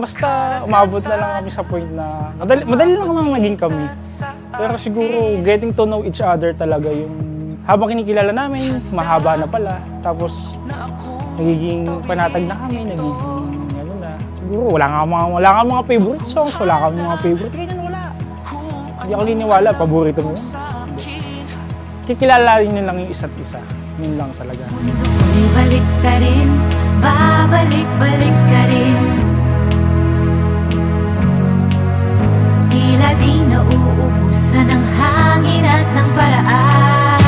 basta umabot na lang kami sa point na madali lang naman maging kami. Pero siguro getting to know each other talaga yung habang kinikilala namin, mahaba na pala. Tapos nagiging panatag na kami, nagiging ano na. Siguro wala nga mga favorite songs, wala kami mga favorite, ganyan wala. Hindi ako niniwala, paborito mo yun. Kikilala nyo lang yung isa't isa. Yun lang talaga. Balik ka rin, babalik-balik ka rin. Tila di nauubusan ng hangin at ng paraan.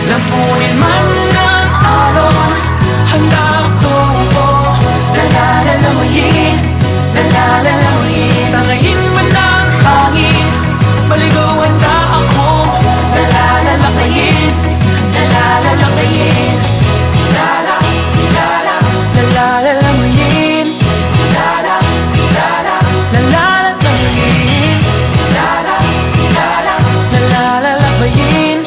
Lampunin man ng alon, handa ako nalalalamuyin, nalalalamuyin. Tangayin man ng hangin, maligawan na ako, nalalalamuyin, nalalalamuyin. Lala, lala, nalalalamuyin, lala, lala, nalalalamuyin, lala, lala, nalalalamuyin.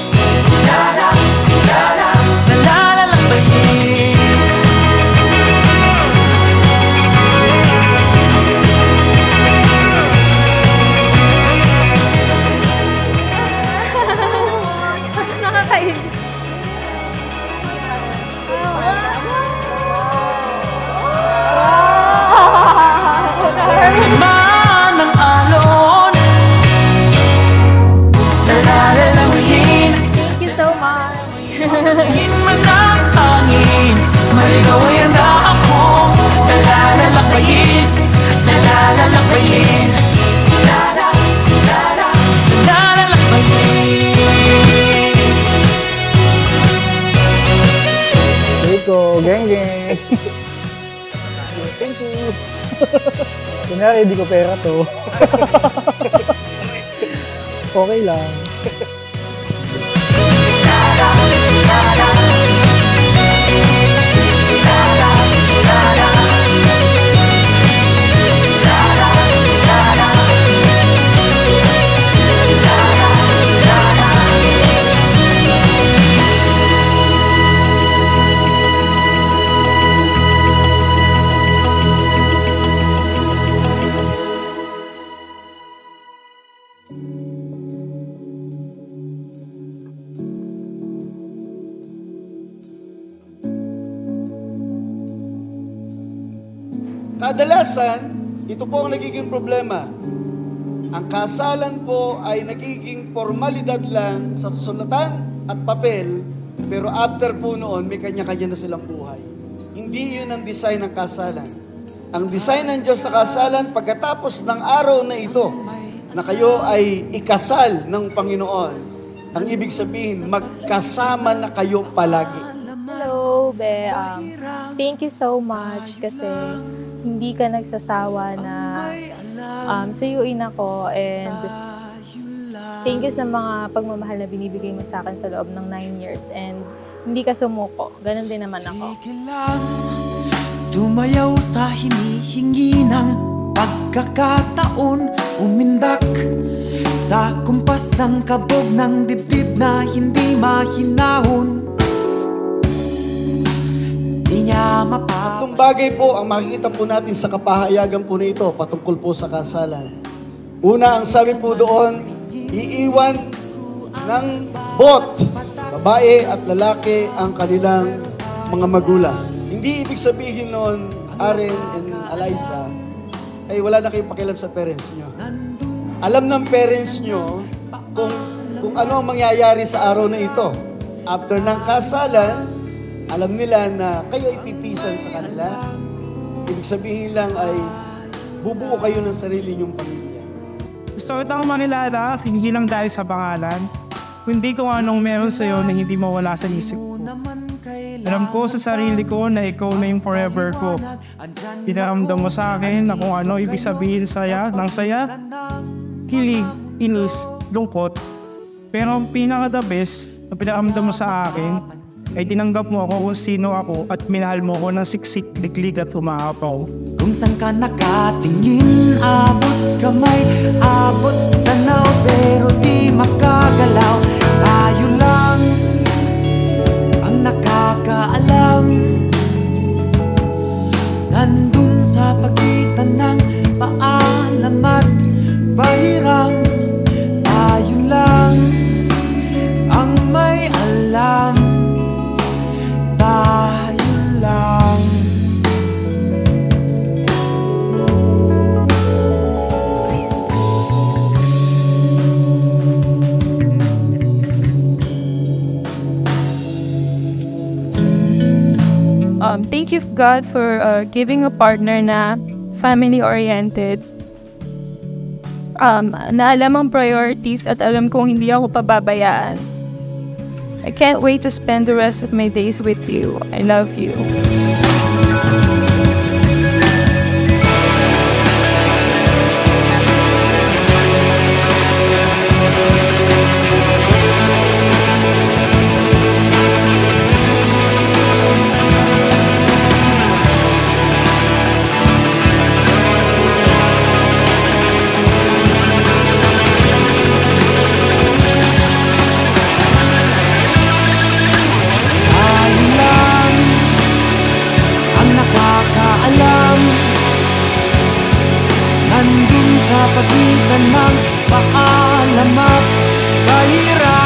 Maligawayan na ako, nalalalabayin, nalalalabayin, nalalalabayin. Rico, geng. Thank you. Kunyari, hindi ko pera to. Okay lang. Kadalasan, ito po ang nagiging problema. Ang kasalan po ay nagiging formalidad lang sa sulatan at papel, pero after po noon, may kanya-kanya na silang buhay. Hindi yun ang design ng kasalan. Ang design ng Diyos sa kasalan, pagkatapos ng araw na ito, na kayo ay ikasal ng Panginoon, ang ibig sabihin, magkasama na kayo palagi. Hello, Be. Thank you so much kasi hindi ka nagsasawa na suyuin ako, and thank you sa mga pagmamahal na binibigay mo sa akin sa loob ng 9 years, and hindi ka sumuko. Ganon din naman ako. Sumayaw sa hinihingi ng pagkakataon, umindak sa kumpas ng kabog ng dibdib na hindi mahinahon. Tatlong bagay po ang makikita po natin sa kapahayagan po nito patungkol po sa kasalan. Una, ang sabi po doon, iiwan ng bot, babae at lalaki ang kanilang mga magulang. Hindi ibig sabihin noon, Aren and Eliza, ay wala na kayong pakialam sa parents nyo. Alam ng parents nyo kung ano ang mangyayari sa araw na ito. After ng kasalan, alam nila na kayo ay pipisan sa kanila. Ibig sabihin lang ay bubuo kayo ng sarili nyong pamilya. Gusto ko itang manilala, hindi lang dahil sa pangalan, kundi kung anong meron sa'yo na hindi mawala sa isip ko. Alam ko sa sarili ko na ikaw na yung forever ko. Pinaramdam mo sa akin na kung ano ibig sabihin ng saya, kilig, inis, lungkot. Pero ang pinaka-the best na pinaramdam mo sa akin, ay tinanggap mo ako kung sino ako at minahal mo ako ng siksik, liglig at humaapaw. Kung saan ka nakatingin, abot kamay, abot tanaw, pero di makagalaw. Tayo lang ang nakakaalam Thank you, God, for giving a partner na family-oriented. Na alam ang priorities at alam kong hindi ako pababayaan. I can't wait to spend the rest of my days with you. I love you. Nandun sa pagitan ng paalam at kahirap.